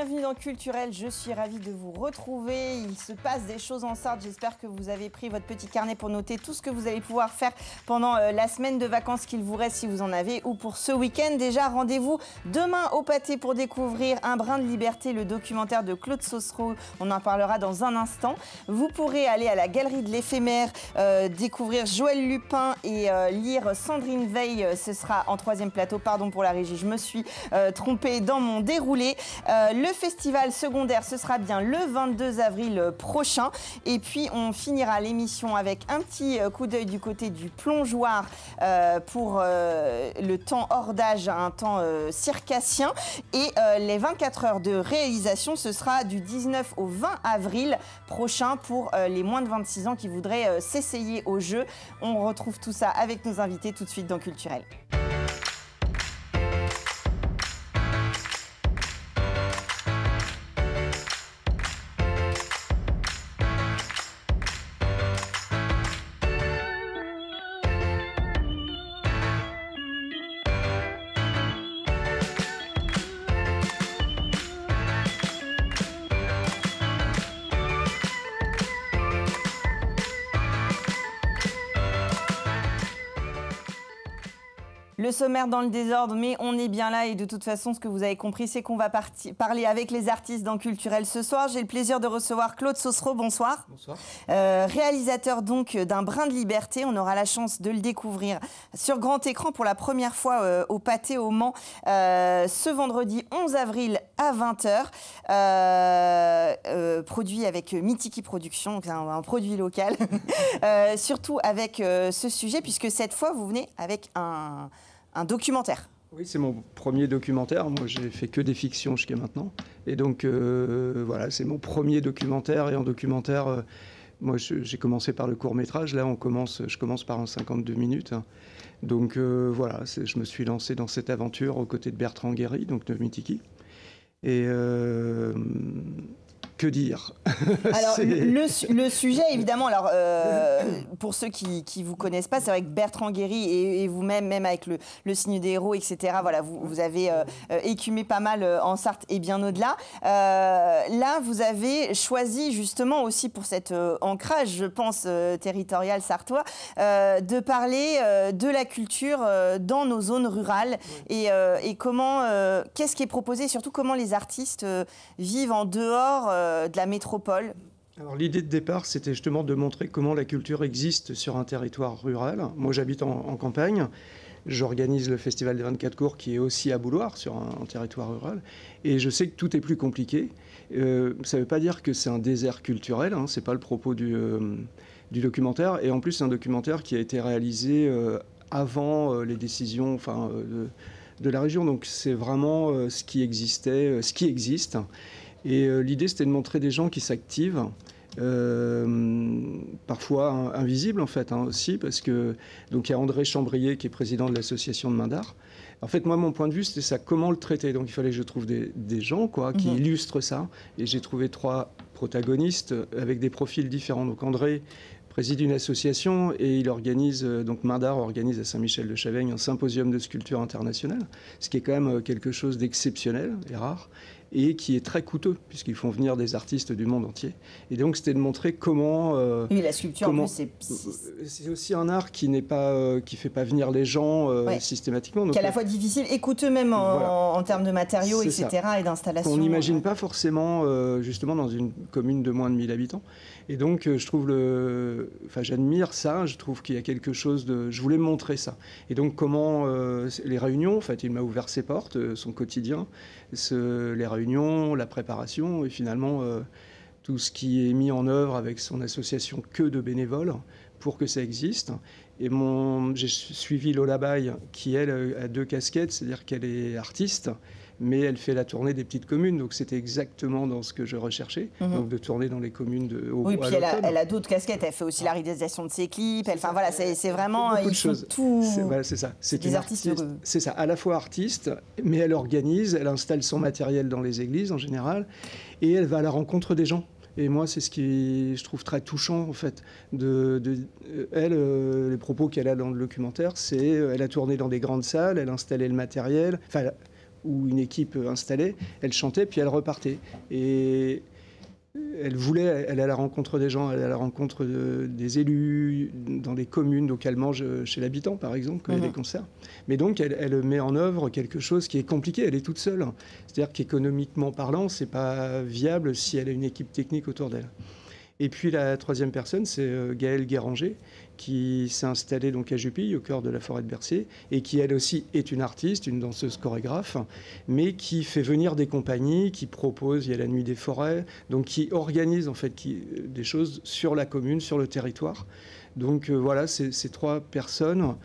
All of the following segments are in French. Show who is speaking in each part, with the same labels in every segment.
Speaker 1: bienvenue dans Culturel, je suis ravie de vous retrouver. Il se passe des choses en Sarthe, j'espère que vous avez pris votre petit carnet pour noter tout ce que vous allez pouvoir faire pendant la semaine de vacances qu'il vous reste si vous en avez ou pour ce week-end. Déjà, rendez-vous demain au Pâté pour découvrir Un brin de liberté, le documentaire de Claude Saucereau. On en parlera dans un instant. Vous pourrez aller à la Galerie de l'Éphémère, découvrir Joël Lupin et lire Sandrine Veil. Ce sera en troisième plateau, pardon pour la régie, je me suis trompée dans mon déroulé. Le festival secondaire, ce sera bien le 22 avril prochain. Et puis, on finira l'émission avec un petit coup d'œil du côté du plongeoir pour le temps hors d'âge, un temps circassien. Et les 24 heures de réalisation, ce sera du 19 au 20 avril prochain pour les moins de 26 ans qui voudraient s'essayer au jeu. On retrouve tout ça avec nos invités tout de suite dans Culturel. Le sommaire dans le désordre, mais on est bien là et de toute façon, ce que vous avez compris, c'est qu'on va parler avec les artistes dans Culturel ce soir. J'ai le plaisir de recevoir Claude Saucereau, bonsoir.
Speaker 2: Bonsoir.
Speaker 1: Réalisateur donc d'Un brin de liberté, on aura la chance de le découvrir sur grand écran pour la première fois au Pâté au Mans ce vendredi 11 avril à 20h. Produit avec Mitiki Productions, un produit local. Surtout avec ce sujet, puisque cette fois, vous venez avec un documentaire.
Speaker 2: Oui, c'est mon premier documentaire. Moi, j'ai fait que des fictions jusqu'à maintenant. Et donc, voilà, c'est mon premier documentaire. Et en documentaire, moi, j'ai commencé par le court-métrage. Là, je commence par un 52 minutes. Donc, voilà, je me suis lancé dans cette aventure aux côtés de Bertrand Guéry, donc de Mitiki. Et... que dire?
Speaker 1: Alors, le sujet, évidemment, alors, pour ceux qui ne vous connaissent pas, c'est vrai que Bertrand Guéry et vous-même, même avec le signe des héros, etc., voilà, vous avez écumé pas mal en Sarthe et bien au-delà. Là, vous avez choisi justement aussi pour cet ancrage, je pense, territorial sartois, de parler de la culture dans nos zones rurales et comment, qu'est-ce qui est proposé et surtout comment les artistes vivent en dehors de la métropole.
Speaker 2: Alors l'idée de départ, c'était justement de montrer comment la culture existe sur un territoire rural. Moi, j'habite en campagne. J'organise le Festival des 24 cours qui est aussi à Bouloir, sur un territoire rural. Et je sais que tout est plus compliqué. Ça ne veut pas dire que c'est un désert culturel, hein, ce n'est pas le propos du documentaire. Et en plus, c'est un documentaire qui a été réalisé avant les décisions de la région. Donc c'est vraiment ce qui existait, ce qui existe. Et l'idée, c'était de montrer des gens qui s'activent, parfois invisibles en fait, hein, aussi, parce que donc il y a André Chambrier qui est président de l'association de Main d'Art. En fait, moi, mon point de vue, c'était ça, comment le traiter. Donc il fallait que je trouve des gens qui illustrent ça. Et j'ai trouvé 3 protagonistes avec des profils différents. Donc André préside une association et il organise, donc Main d'Art organise à Saint-Michel-de-Chaveigne un symposium de sculpture internationale, ce qui est quand même quelque chose d'exceptionnel et rare, et qui est très coûteux, puisqu'ils font venir des artistes du monde entier. Et donc, c'était de montrer comment...
Speaker 1: oui, la sculpture, en plus,
Speaker 2: c'est aussi un art qui n'est pas, qui fait pas venir les gens systématiquement. Donc,
Speaker 1: qui est à la fois difficile et coûteux même en termes de matériaux, etc., et d'installation.
Speaker 2: On n'imagine pas forcément, justement, dans une commune de moins de 1000 habitants. Et donc, je trouve j'admire ça, je trouve qu'il y a quelque chose de... Je voulais montrer ça. Et donc, comment les réunions, en fait, il m'a ouvert ses portes, son quotidien, les réunions, la préparation, et finalement, tout ce qui est mis en œuvre avec son association que de bénévoles pour que ça existe. Et j'ai suivi Lola Baye, qui, elle, a 2 casquettes, c'est-à-dire qu'elle est artiste, mais elle fait la tournée des petites communes, donc c'était exactement dans ce que je recherchais, donc de tourner dans les communes
Speaker 1: oui, puis elle a d'autres casquettes, elle fait aussi la réalisation de ses clips, enfin voilà, c'est vraiment...
Speaker 2: Beaucoup de choses. C'est ça,
Speaker 1: c'est des artistes heureux.
Speaker 2: C'est ça, à la fois artiste, mais elle organise, elle installe son matériel dans les églises en général, et elle va à la rencontre des gens. Et moi, c'est ce qui, je trouve, très touchant, en fait. Elle, les propos qu'elle a dans le documentaire, c'est elle a tourné dans des grandes salles, elle a installé le matériel. Enfin, où une équipe installée, elle chantait, puis elle repartait. Et elle voulait aller à la rencontre des gens, aller à la rencontre des élus, dans des communes, donc elle mange chez l'habitant, par exemple, quand il y a des concerts. Mais donc, elle met en œuvre quelque chose qui est compliqué, elle est toute seule. C'est-à-dire qu'économiquement parlant, c'est pas viable si elle a une équipe technique autour d'elle. Et puis la troisième personne, c'est Gaëlle Guéranger, qui s'est installée donc à Jupille, au cœur de la forêt de Bercier, et qui elle aussi est une artiste, une danseuse chorégraphe, mais qui fait venir des compagnies, qui propose, il y a la Nuit des Forêts, donc qui organise en fait des choses sur la commune, sur le territoire. Donc voilà, ces trois personnes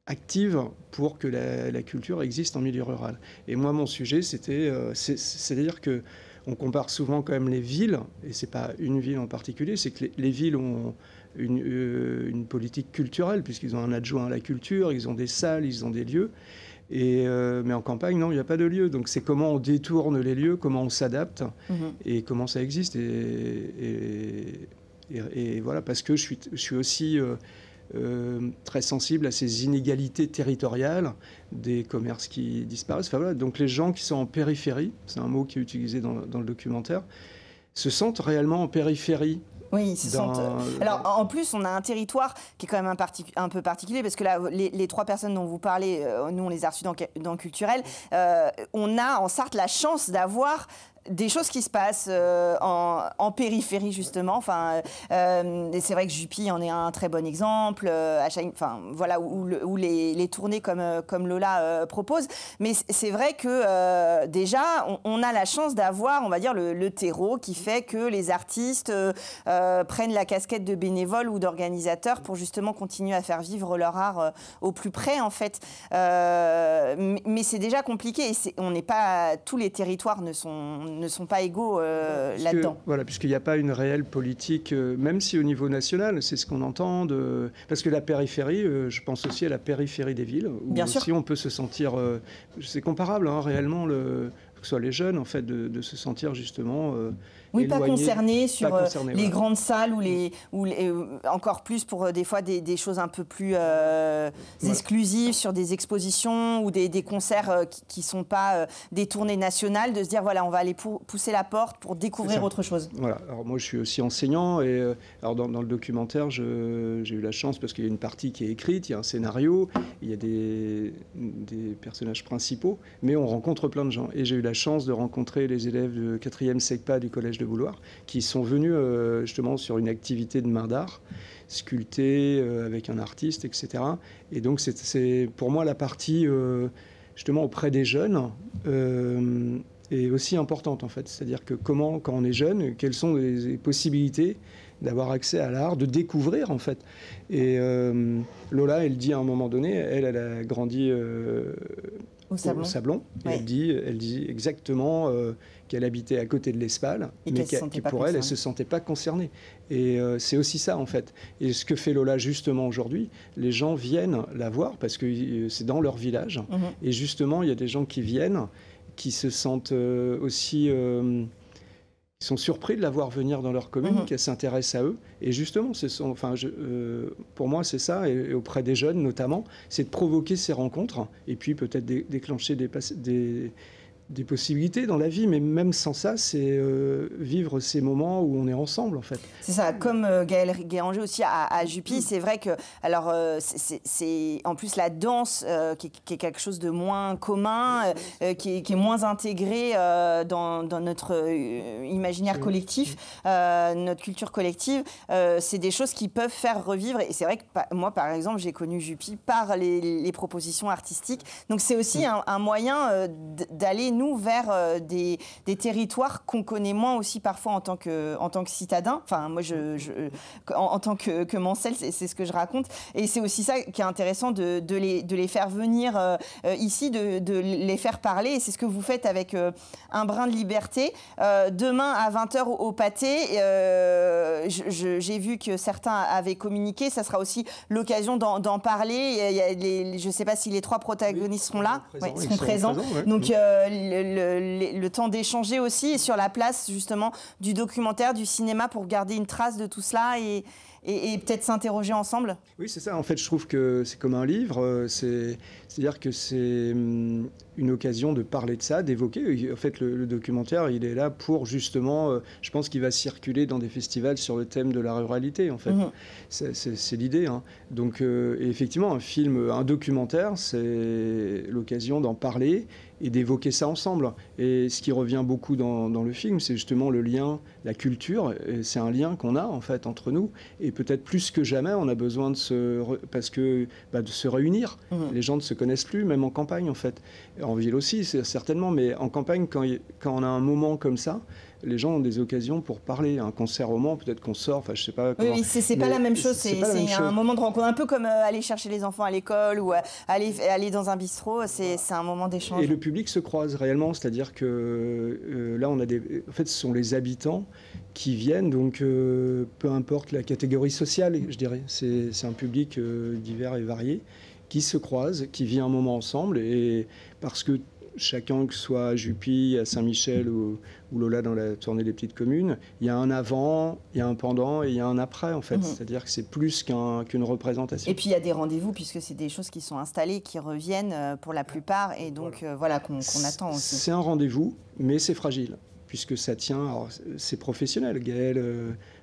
Speaker 2: actives pour que la culture existe en milieu rural. Et moi, mon sujet, c'est-à-dire que on compare souvent quand même les villes, et c'est pas une ville en particulier, c'est que les villes ont une politique culturelle, puisqu'ils ont un adjoint à la culture, ils ont des salles, ils ont des lieux. Mais en campagne, non, il n'y a pas de lieu. Donc c'est comment on détourne les lieux, comment on s'adapte, et comment ça existe. Et voilà, parce que je suis aussi très sensible à ces inégalités territoriales, des commerces qui disparaissent. Enfin, voilà. Donc les gens qui sont en périphérie, c'est un mot qui est utilisé dans le documentaire, se sentent réellement en périphérie.
Speaker 1: Oui, ils se sentent. Alors, en plus, on a un territoire qui est quand même un peu particulier, parce que là, les trois personnes dont vous parlez, nous, on les a reçues dans le culturel. On a en Sarthe la chance d'avoir des choses qui se passent en périphérie, justement. Enfin, c'est vrai que Jupille en est un très bon exemple, enfin, voilà, où les tournées comme Lola propose. Mais c'est vrai que déjà, on a la chance d'avoir, on va dire, le terreau qui fait que les artistes prennent la casquette de bénévoles ou d'organisateurs pour justement continuer à faire vivre leur art au plus près, en fait. Mais c'est déjà compliqué, et on n'est pas, tous les territoires ne sont pas égaux là-dedans.
Speaker 2: Voilà, puisqu'il n'y a pas une réelle politique, même si au niveau national, c'est ce qu'on entend. Parce que la périphérie, je pense aussi à la périphérie des villes, où
Speaker 1: Bien
Speaker 2: aussi
Speaker 1: sûr.
Speaker 2: on peut se sentir, c'est comparable, hein, réellement, que ce soit les jeunes, en fait, de se sentir justement
Speaker 1: oui,
Speaker 2: éloignés,
Speaker 1: pas concernés sur
Speaker 2: les
Speaker 1: voilà. Grandes salles ou encore plus pour des fois des choses un peu plus exclusives, sur des expositions ou des concerts qui ne sont pas des tournées nationales, de se dire voilà, on va aller pousser la porte pour découvrir autre chose.
Speaker 2: Voilà. Alors moi je suis aussi enseignant, et alors dans le documentaire j'ai eu la chance, parce qu'il y a une partie qui est écrite, il y a un scénario, il y a des personnages principaux, mais on rencontre plein de gens, et j'ai eu la chance de rencontrer les élèves de 4e SECPA du collège de Bouloir, qui sont venus justement sur une activité de main d'art, sculpter avec un artiste, etc. Et donc c'est pour moi la partie justement auprès des jeunes est aussi importante, en fait. C'est-à-dire que comment, quand on est jeune, quelles sont les possibilités d'avoir accès à l'art, de découvrir, en fait. Et Lola, elle dit à un moment donné, elle a grandi au Sablon. Et elle dit exactement qu'elle habitait à côté de l'Espal, mais que pour elle ne se sentait pas concernée. Et c'est aussi ça, en fait. Et ce que fait Lola, justement, aujourd'hui, les gens viennent la voir, parce que c'est dans leur village. Et justement, il y a des gens qui viennent, qui se sentent aussi... Ils sont surpris de la voir venir dans leur commune, qu'elle s'intéresse à eux. Et justement, pour moi, c'est ça, et auprès des jeunes notamment, c'est de provoquer ces rencontres, et puis peut-être déclencher des possibilités dans la vie, mais même sans ça, c'est vivre ces moments où on est ensemble, en fait.
Speaker 1: C'est ça, comme Gaëlle Guéranger aussi à Jupille, c'est vrai que, alors, c'est en plus la danse qui est quelque chose de moins commun, qui est moins intégré dans notre imaginaire collectif, notre culture collective. C'est des choses qui peuvent faire revivre, et c'est vrai que moi, par exemple, j'ai connu Jupille par les propositions artistiques. Donc c'est aussi un moyen d'aller nous vers des territoires qu'on connaît moins aussi parfois en tant que citadin. Enfin, moi, en tant que Mancel, c'est ce que je raconte. Et c'est aussi ça qui est intéressant de les faire venir ici, de les faire parler. Et c'est ce que vous faites avec Un brin de liberté. Demain, à 20h au Pâté, j'ai vu que certains avaient communiqué. Ça sera aussi l'occasion d'en parler. Je ne sais pas si les trois protagonistes seront là. Ils seront présents. Donc, le temps d'échanger aussi, et sur la place justement du documentaire, du cinéma, pour garder une trace de tout cela et peut-être s'interroger ensemble?
Speaker 2: Oui, c'est ça. En fait, je trouve que c'est comme un livre. C'est-à-dire que c'est une occasion de parler de ça, d'évoquer. En fait, le documentaire, il est là pour justement... je pense qu'il va circuler dans des festivals sur le thème de la ruralité, en fait. C'est l'idée. Hein. Donc, et effectivement, un documentaire, c'est l'occasion d'en parler et d'évoquer ça ensemble. Et ce qui revient beaucoup dans le film, c'est justement le lien, la culture. C'est un lien qu'on a, en fait, entre nous. Et peut-être plus que jamais, on a besoin de se réunir. Les gens ne se connaissent plus, même en campagne, en fait. En ville aussi, certainement. Mais en campagne, quand on a un moment comme ça, les gens ont des occasions pour parler. Un concert au Mans, peut-être qu'on sort, enfin je sais pas comment...
Speaker 1: Oui, c'est pas la même chose, c'est un moment de rencontre, un peu comme aller chercher les enfants à l'école ou aller dans un bistrot, c'est un moment d'échange.
Speaker 2: Et le public se croise réellement, c'est-à-dire que là, en fait, ce sont les habitants qui viennent, donc peu importe la catégorie sociale, je dirais. C'est un public divers et varié qui se croise, qui vit un moment ensemble, et parce que chacun, que ce soit à Jupy, à Saint-Michel ou Lola dans la tournée des petites communes, il y a un avant, il y a un pendant et il y a un après, en fait. C'est-à-dire que c'est plus qu'une représentation.
Speaker 1: Et puis il y a des rendez-vous, puisque c'est des choses qui sont installées, qui reviennent pour la plupart, et donc voilà, qu'on attend aussi.
Speaker 2: C'est un rendez-vous, mais c'est fragile, puisque ça tient... Alors, c'est professionnel, Gaël,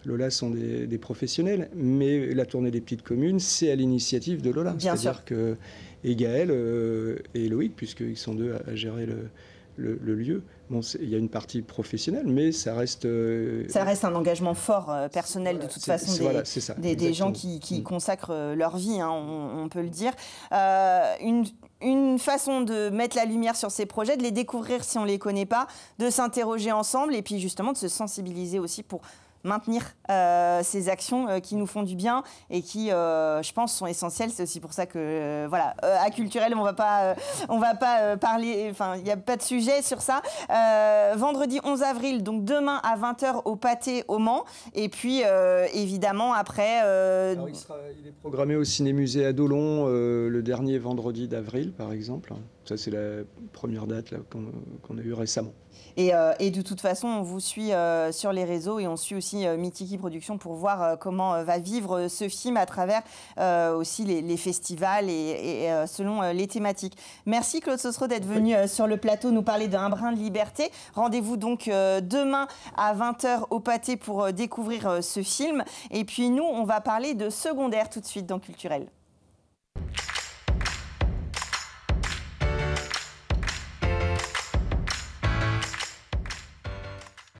Speaker 2: Lola sont des professionnels, mais la tournée des petites communes, c'est à l'initiative de Lola. C'est-à-dire que... Et Gaël et Loïc, puisqu'ils sont deux à gérer le lieu. Bon, il y a une partie professionnelle, mais ça reste...
Speaker 1: Ça reste un engagement fort, personnel, de toute façon, des gens qui consacrent leur vie, hein, on peut le dire. Une façon de mettre la lumière sur ces projets, de les découvrir si on ne les connaît pas, de s'interroger ensemble et puis justement de se sensibiliser aussi pour maintenir ces actions qui nous font du bien et qui, je pense, sont essentielles. C'est aussi pour ça que, voilà, à Culturel, on va pas parler, enfin, il n'y a pas de sujet sur ça. Vendredi 11 avril, donc demain à 20h au Pâté au Mans. Et puis, évidemment, après...
Speaker 2: Alors, il est programmé au Ciné-Musée à Dolon le dernier vendredi d'avril, par exemple. Ça, c'est la première date qu'on a eue récemment.
Speaker 1: Et de toute façon, on vous suit sur les réseaux et on suit aussi Mitiki Productions pour voir comment va vivre ce film à travers aussi les festivals et selon les thématiques. Merci Claude Sossereau d'être venu sur le plateau nous parler d'Un brin de liberté. Rendez-vous donc demain à 20h au Pâté pour découvrir ce film. Et puis nous, on va parler de Secondaire tout de suite dans Culturel.